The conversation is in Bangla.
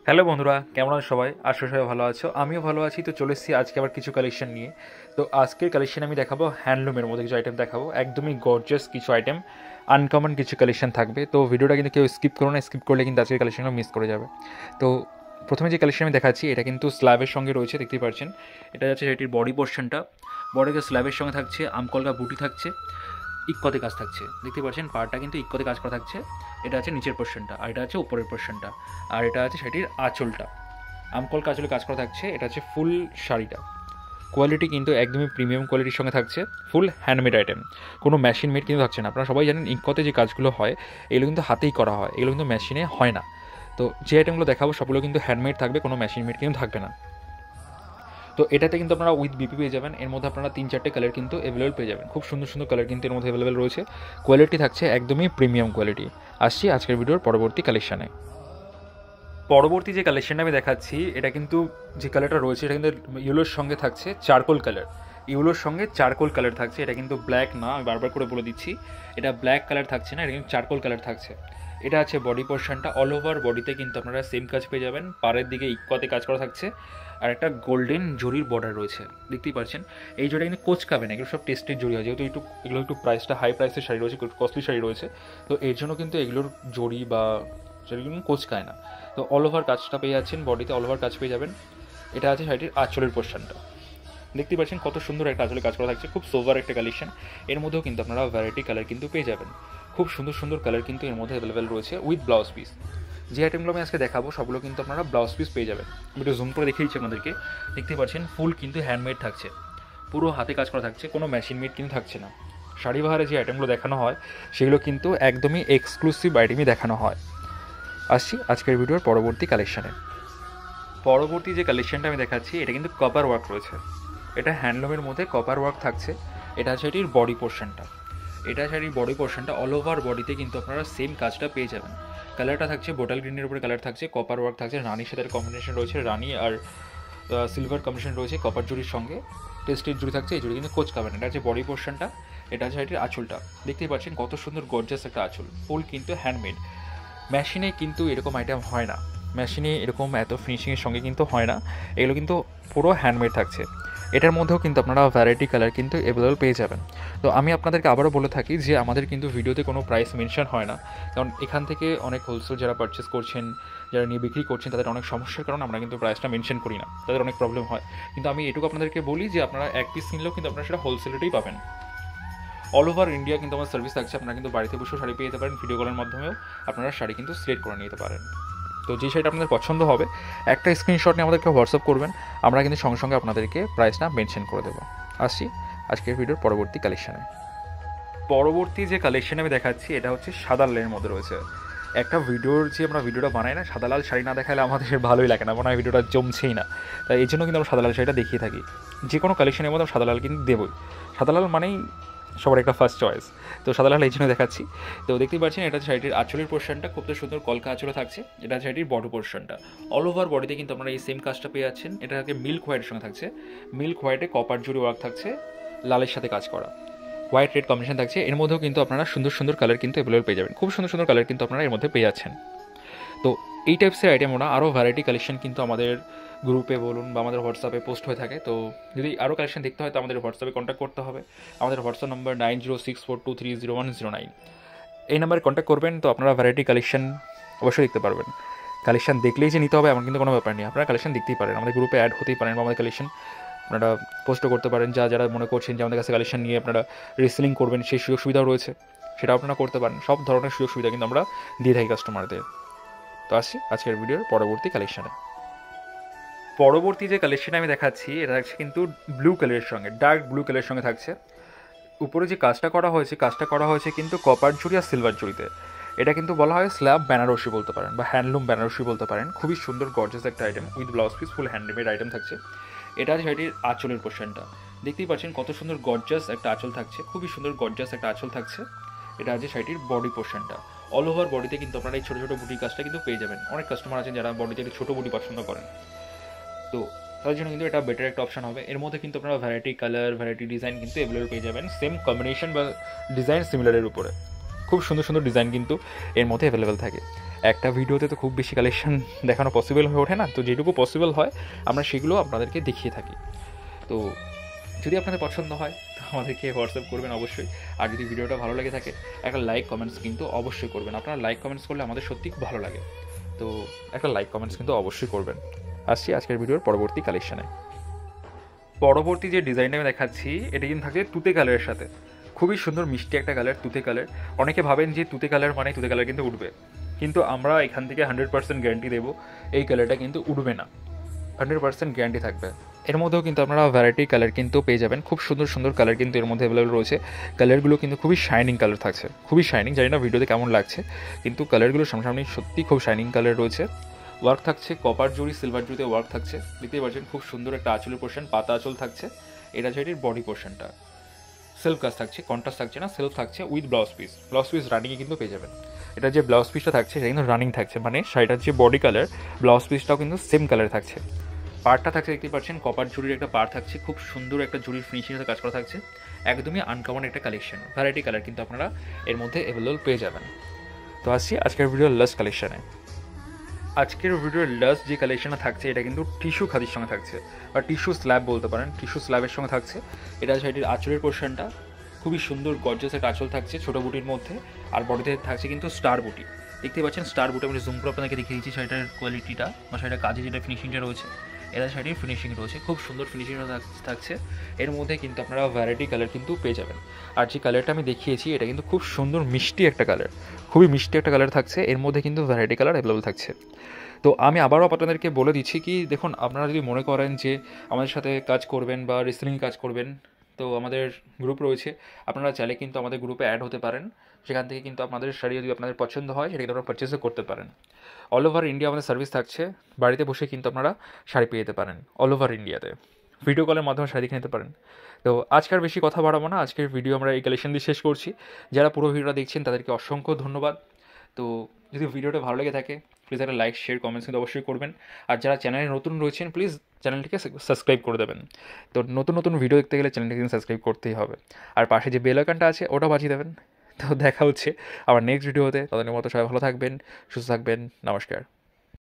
হ্যালো বন্ধুরা, কেমন আছো সবাই? আশা সবাই ভালো আছো, আমিও ভালো আছি। তো চলে এসেছি আজকে আবার কিছু কালেকশন নিয়ে। তো আজকের কালেকশন আমি দেখাবো হ্যান্ডলুমের মধ্যে কিছু আইটেম দেখাবো, একদমই গর্জিয়াস কিছু আইটেম, আনকমন কিছু কালেকশন থাকবে। তো ভিডিওটা কিন্তু কেউ স্কিপ করো না, স্কিপ করলে কিন্তু আজকের কালেকশনটা মিস করে যাবে। তো প্রথমে যে কালেকশন আমি দেখাচ্ছি এটা কিন্তু স্ল্যাবের সঙ্গে রয়েছে, দেখতেই পাচ্ছেন। এটা হচ্ছে এটির বডি পোর্শনটা, বডিতে স্ল্যাবের সঙ্গে থাকছে আমকলকা বুটি থাকছে, ইক্কতে কাজ থাকছে, দেখতে পাচ্ছেন পাড়টা কিন্তু ইক্কতে কাজ করা থাকছে। এটা আছে নিচের পোর্শনটা, আর এটা আছে উপরের পোর্শনটা, আর এটা আছে সেটির আঁচলটা, আমকল কাজলে কাজ করা থাকছে। এটা হচ্ছে ফুল শাড়িটা, কোয়ালিটি কিন্তু একদমই প্রিমিয়াম কোয়ালিটির সঙ্গে থাকছে, ফুল হ্যান্ডমেড আইটেম, কোনো মেশিন মেড কিন্তু থাকছে না। আপনারা সবাই জানেন ইঙ্কতে যে কাজগুলো হয় এগুলো কিন্তু হাতেই করা হয়, এগুলো কিন্তু মেশিনে হয় না। তো যে আইটেমগুলো দেখাবো সবগুলো কিন্তু হ্যান্ডমেড থাকবে, কোনো মেশিন মেড কিন্তু থাকবে না। তো এটাতে কিন্তু আপনারা উইথ বিপি পেয়ে যাবেন, এর মধ্যে আপনারা 3-4টে কালার কিন্তু অ্যাভেলেবল পেয়ে যাবেন, খুব সুন্দর সুন্দর কালার কিন্তু এর মধ্যে অ্যাভেলেবল রয়েছে। কোয়ালিটি থাকছে একদমই প্রিমিয়াম কোয়ালিটি। আসছি আজকের ভিডিওর পরবর্তী কালেকশানে। পরবর্তী যে কালেকশনটা আমি দেখাচ্ছি এটা কিন্তু যে কালারটা রয়েছে এটা কিন্তু ইয়েলোর সঙ্গে থাকছে চারকোল কালার, ইয়েলোর সঙ্গে চারকোল কালার থাকছে। এটা কিন্তু ব্ল্যাক না, আমি বারবার করে বলে দিচ্ছি, এটা ব্ল্যাক কালার থাকছে না, এটা কিন্তু চারকোল কালার থাকছে। এটা আছে বডি পোর্শনটা, অল ওভার বডিতে কিন্তু আপনারা সেম কাজ পেয়ে যাবেন, পাড়ের দিকে ইক্কতে কাজ করা থাকছে, আর একটা গোল্ডেন জরির বর্ডার রয়েছে, দেখতেই পাচ্ছেন। এই জরিটা কিন্তু কোচকাবে না, এগুলো সব টেস্টের জরি হয়, যেহেতু এগুলো একটু প্রাইসটা হাই প্রাইসের শাড়ি রয়েছে, কস্টলি শাড়ি রয়েছে, তো এর জন্য কিন্তু এগুলোর জরি বা সেগুলো কোচকায় না। তো অল ওভার কাজটা পেয়ে যাচ্ছেন, বডিতে অল ওভার কাজ পেয়ে যাবেন। এটা আছে শাড়িটির আঁচলের পোর্শনটা, দেখতে পাচ্ছেন কত সুন্দর একটা আঁচলে কাজ করা থাকছে, খুব সোভার একটা কালেকশন। এর মধ্যেও কিন্তু আপনারা ভ্যারাইটি কালার কিন্তু পেয়ে যাবেন, খুব সুন্দর সুন্দর কালার কিন্তু এর মধ্যে অ্যাভেলেবেল রয়েছে উইথ ব্লাউজ পিস। যে আইটেমগুলো আমি আজকে দেখাবো সবগুলো কিন্তু আপনারা ব্লাউজ পিস পেয়ে যাবেন। আমি একটু জুম করে দেখিয়েছি আপনাদেরকে, দেখতে পাচ্ছেন ফুল কিন্তু হ্যান্ডমেড থাকছে, পুরো হাতে কাজ করা থাকছে, কোনো মেশিন মেড কিন্তু থাকছে না। শাড়ি বাহারে যে আইটেমগুলো দেখানো হয় সেগুলো কিন্তু একদমই এক্সক্লুসিভ আইটেমই দেখানো হয়। আসছি আজকের ভিডিওর পরবর্তী কালেকশানে। পরবর্তী যে কালেকশনটা আমি দেখাচ্ছি এটা কিন্তু কপার ওয়ার্ক রয়েছে, এটা হ্যান্ডলুমের মধ্যে কপার ওয়ার্ক থাকছে। এটা আছে এটির বডি পোর্শনটা, এটা আছে এটির বডি পোর্শনটা, অল ওভার বডিতে কিন্তু আপনারা সেম কাজটা পেয়ে যাবেন। কালারটা থাকছে বোটাল গ্রিনের উপরে কালার থাকছে, কপার ওয়ার্ক থাকছে, রানির সাথে কম্বিনেশন রয়েছে, রানি আর সিলভার কম্বিনেশন রয়েছে কপার জুড়ির সঙ্গে, টেস্টের জুড়ি থাকছে, এই জুড়ি কিন্তু কোচ খাবেন। এটা আছে বডি পোর্শনটা, এটা আছে এটির আঁচলটা, দেখতেই পাচ্ছেন কত সুন্দর গর্জাস একটা আঁচল, ফুল কিন্তু হ্যান্ডমেড। মেশিনে কিন্তু এরকম আইটেম হয় না, মেশিনে এরকম এত ফিনিশিংয়ের সঙ্গে কিন্তু হয় না, এগুলো কিন্তু পুরো হ্যান্ডমেড থাকছে। এটার মধ্যেও কিন্তু আপনারা ভ্যারাইটি কালার কিন্তু অ্যাভেলেবল পেয়ে যাবেন। তো আমি আপনাদেরকে আবারও বলে থাকি যে আমাদের কিন্তু ভিডিওতে কোনো প্রাইস মেনশন হয় না, কারণ এখান থেকে অনেক হোলসেল যারা পারচেস করছেন, যারা নিয়ে বিক্রি করছেন, তাদের অনেক সমস্যার কারণে আমরা কিন্তু প্রাইসটা মেনশন করি না, তাদের অনেক প্রবলেম হয়। কিন্তু আমি এটুকু আপনাদেরকে বলি যে আপনারা এক পিস কিনলেও কিন্তু আপনারা সেটা হোলসেলেটেই পাবেন। অল ওভার ইন্ডিয়া কিন্তু আমার সার্ভিস থাকছে, আপনারা কিন্তু বাড়িতে বসেও শাড়ি পেয়ে যেতে পারেন, ভিডিও কলের মাধ্যমেও আপনারা শাড়ি কিন্তু সিলেক্ট করে নিতে পারেন। তো যে শাড়িটা আপনাদের পছন্দ হবে একটা স্ক্রিনশট নিয়ে আমাদেরকে হোয়াটসঅ্যাপ করবেন, আমরা কিন্তু সঙ্গে সঙ্গে আপনাদেরকে প্রাইসটা মেনশন করে দেবো। আসছি আজকের ভিডিওর পরবর্তী কালেকশানে। পরবর্তী যে কালেকশান আমি দেখাচ্ছি এটা হচ্ছে সাদা লালের মধ্যে রয়েছে। একটা ভিডিওর যে আমরা ভিডিওটা বানাই না, সাদা লাল শাড়ি না দেখালে আমাদের ভালোই লাগে না, মনে হয় ভিডিওটা জমছেই না। তাই এই জন্য কিন্তু আমরা সাদা লাল শাড়িটা দেখিয়ে থাকি, যে কোনো কালেকশনের মধ্যে সাদা লাল কিন্তু দেবই। সাদা লাল মানেই সবার একটা ফার্স্ট চয়েস, তো সাদা লাল এই জন্য দেখাচ্ছি। তো দেখতেই পাচ্ছেন এটা শাড়িটির আঁচলের পোর্শনটা, খুব সুন্দর কলকা আঁচলে থাকছে। এটা শাড়িটির বডি পোর্শনটা, অল ওভার বডিতে কিন্তু আপনারা এই সেম কাজটা পেয়ে যাচ্ছেন। এটাকে মিল্ক হোয়াইটের সঙ্গে থাকছে, মিল্ক হোয়াইটে কপার জুড়ি ওয়ার্ক থাকছে, লালের সাথে কাজ করা, হোয়াইট রেড কম্বিনেশন থাকছে। এর মধ্যেও কিন্তু আপনারা সুন্দর সুন্দর কালার কিন্তু অ্যাভেলেবল পেয়ে যাবেন, খুব সুন্দর সুন্দর কালার কিন্তু আপনারা এর মধ্যে পেয়ে যাচ্ছেন। তো এই টাইপসের আইটেম ওরা আরও ভ্যারাইটি কালেকশন কিন্তু আমাদের গ্রুপে বলুন বা আমাদের হোয়াটসঅ্যাপে পোস্ট হয়ে থাকে। তো যদি আরও কালেকশন দেখতে হয় তো আমাদের হোয়াটসঅ্যাপে কন্ট্যাক্ট করতে হবে। আমাদের হোয়াটসঅ্যাপ নম্বর 9064230109, এই নাম্বারে কন্ট্যাক্ট করবেন, তো আপনারা ভ্যারাইটি কালেকশন অবশ্যই দেখতে পারবেন। কালেকশন দেখলেই যে নিতে হবে এমন কিন্তু কোনো ব্যাপার নেই, আপনারা কালেকশন দেখতেই পারেন, আমাদের গ্রুপে অ্যাড হতেই পারেন, বা আমাদের কালেকশন আপনারা পোস্টও করতে পারেন। যারা মনে করছেন যে আমাদের কাছে কালেকশন নিয়ে আপনারা রিসেলিং করবেন, সেই সুযোগ সুবিধাও রয়েছে, সেটাও আপনারা করতে পারেন। সব ধরনের সুযোগ সুবিধা কিন্তু আমরা দিয়ে থাকি কাস্টমারদের। তো আসছি আজকের ভিডিওর পরবর্তী কালেকশানে। পরবর্তী যে কালেকশন আমি দেখাচ্ছি এটা থাকছে কিন্তু ব্লু কালারের সঙ্গে, ডার্ক ব্লু কালারের সঙ্গে থাকছে। উপরে যে কাজটা করা হয়েছে কিন্তু কপার জুড়ি আর সিলভার জুড়িতে। এটা কিন্তু বলা হয় স্ল্যাব বেনারসি বলতে পারেন বা হ্যান্ডলুম বেনারসি বলতে পারেন, খুবই সুন্দর গর্জাস একটা item with blouse piece, full handmade item থাকছে। এটা আছে শাড়িটির আঁচলের পোর্শনটা, দেখতেই পাচ্ছেন কত সুন্দর গর্জাস একটা আঁচল থাকছে, খুবই সুন্দর গর্জাস একটা আঁচল থাকছে। এটা আছে শাড়িটির বডি পোর্শনটা, অল ওভার বডিতে কিন্তু আপনারা এই ছোটো ছোটো বুটি কাজটা কিন্তু পেয়ে যাবেন। অনেক কাস্টমার আছেন যারা বডিতে একটু ছোটো বুটি পছন্দ করেন, তো তার জন্য কিন্তু এটা বেটার একটা অপশন হবে। এর মধ্যে কিন্তু আপনারা ভ্যারাইটি কালার, ভ্যারাইটি ডিজাইন কিন্তু অ্যাভেলেবল পেয়ে যাবেন, সেম কম্বিনেশন বা ডিজাইন সিমিলারের উপরে। খুব সুন্দর সুন্দর ডিজাইন কিন্তু এর মধ্যে অ্যাভেলেবেল থাকে। একটা ভিডিওতে তো খুব বেশি কালেকশন দেখানো পসিবল হয়ে ওঠে না, তো যেটুকু পসিবল হয় আমরা সেগুলো আপনাদেরকে দেখিয়ে থাকি। তো যদি আপনাদের পছন্দ হয় তো আমাদেরকে হোয়াটসঅ্যাপ করবেন অবশ্যই। আর যদি ভিডিওটা ভালো লেগে থাকে একটা লাইক কমেন্টস কিন্তু অবশ্যই করবেন। আপনারা লাইক কমেন্টস করলে আমাদের সত্যি খুব ভালো লাগে, তো একটা লাইক কমেন্টস কিন্তু অবশ্যই করবেন। আসছি আজকের ভিডিওর পরবর্তী কালেকশানে। পরবর্তী যে ডিজাইনটা আমি দেখাচ্ছি এটা কিন্তু থাকছে তুতে কালারের সাথে। খুবই সুন্দর মিষ্টি একটা কালার, তুতে কালার। অনেকে ভাবেন যে তুতে কালার মানে তুতে কালার কিন্তু উঠবে, কিন্তু আমরা এখান থেকে 100% গ্যারান্টি দেবো এই কালারটা কিন্তু উঠবে না, 100% গ্যারান্টি থাকবে। এর মধ্যেও কিন্তু আপনারা ভ্যারাইটি কালার কিন্তু পেয়ে যাবেন, খুব সুন্দর সুন্দর কালার কিন্তু এর মধ্যে অ্যাভেলেবল রয়েছে। কালারগুলো কিন্তু খুবই শাইনিং কালার থাকছে, খুবই শাইনিং। জানি না ভিডিওতে কেমন লাগছে, কিন্তু কালারগুলো সামনাসামনি সত্যি খুব শাইনিং কালার রয়েছে। ওয়ার্ক থাকছে কপার জুড়ি, সিলভার জুড়িতে ওয়ার্ক থাকছে, দেখতেই পাচ্ছেন। খুব সুন্দর একটা আঁচলের পোর্শন, পাতা আঁচল থাকছে। এটা হচ্ছে এটির বডি পোর্শনটা। সেলফ কাজ থাকছে, কন্ট্রাস্ট থাকছে না, সেলফ থাকছে with blouse piece. Blouse piece রানিংয়ে কিন্তু পেয়ে যাবেন। এটা যে ব্লাউজ পিসটা থাকছে সেটা কিন্তু রানিং থাকছে, মানে শাড়িটার যে বডি কালার ব্লাউজ পিসটাও কিন্তু সেম কালার থাকছে। পার্টটা থাকছে দেখতে পাচ্ছেন কপার জুড়ির একটা পার্ট থাকছে, খুব সুন্দর একটা জুড়ির ফিনিশিংয়ের কাজ করা থাকছে। একদমই আনকমন একটা কালেকশন, ভ্যারাইটি কালার কিন্তু আপনারা এর মধ্যে অ্যাভেলেবল পেয়ে যাবেন। তো আসছি আজকের ভিডিওর লাস্ট কালেকশানে। আজকের ভিডিওর লাস্ট যে কালেকশনটা থাকছে এটা কিন্তু টিস্যু খাদির সঙ্গে থাকছে, বা টিস্যু স্ল্যাব বলতে পারেন, টিস্যু স্ল্যাবের সঙ্গে থাকছে। এটা শাড়িটির আঁচলের পোর্শনটা খুবই সুন্দর গর্জাস একটা আঁচল থাকছে ছোটো বুটির মধ্যে, আর বডিতে থাকছে কিন্তু স্টার বুটি। দেখতে পাচ্ছেন স্টার বুটি, আমি জুম করে আপনাদেরকে দেখিয়ে দিচ্ছি শাড়িটার কোয়ালিটিটা বা শাড়িটার কাজে যেটা ফিনিশিংটা রয়েছে। এটা শাড়ির ফিনিশিং রয়েছে, খুব সুন্দর ফিনিশিং থাকছে। এর মধ্যে কিন্তু আপনারা ভ্যারাইটি কালার কিন্তু পেয়ে যাবেন। আর যে কালারটা আমি দেখিয়েছি এটা কিন্তু খুব সুন্দর মিষ্টি একটা কালার, খুবই মিষ্টি একটা কালার থাকছে। এর মধ্যে কিন্তু ভ্যারাইটি কালার অ্যাভেলেবল থাকছে। তো আমি আবারও আপনাদেরকে বলে দিচ্ছি কি, দেখুন আপনারা যদি মনে করেন যে আমাদের সাথে কাজ করবেন বা রিসেলিং কাজ করবেন, তো আমাদের গ্রুপ রয়েছে, আপনারা চাইলে কিন্তু আমাদের গ্রুপে অ্যাড হতে পারেন। সেখান থেকে কিন্তু আপনাদের শাড়ি যদি আপনাদের পছন্দ হয় সেটা কিন্তু আপনারা পারচেসও করতে পারেন। অল ওভার ইন্ডিয়া আমাদের সার্ভিস থাকছে, বাড়িতে বসে কিন্তু আপনারা শাড়ি পেয়ে যেতে পারেন অল ওভার ইন্ডিয়াতে। ভিডিও কলের মাধ্যমে শাড়ি দেখে নিতে পারেন। তো আজকের বেশি কথা বাড়াবো না, আজকের ভিডিও আমরা এই কালেকশন দিয়ে শেষ করছি। যারা পুরো ভিডিওটা দেখছেন তাদেরকে অসংখ্য ধন্যবাদ। তো যদি ভিডিওটা ভালো লেগে থাকে প্লিজ একটা লাইক শেয়ার কমেন্টস কিন্তু অবশ্যই করবেন। আর যারা চ্যানেলে নতুন রয়েছেন প্লিজ চ্যানেলটিকে সাবস্ক্রাইব করে দেবেন। তো নতুন নতুন ভিডিও দেখতে গেলে চ্যানেলটিকে কিন্তু সাবস্ক্রাইব করতেই হবে। আর পাশে যে বেল আইকনটা আছে ওটা বাজিয়ে দেবেন। তো দেখা হচ্ছে আবার নেক্সট ভিডিওতে, তাদের মতো সবাই ভালো থাকবেন, সুস্থ থাকবেন, নমস্কার।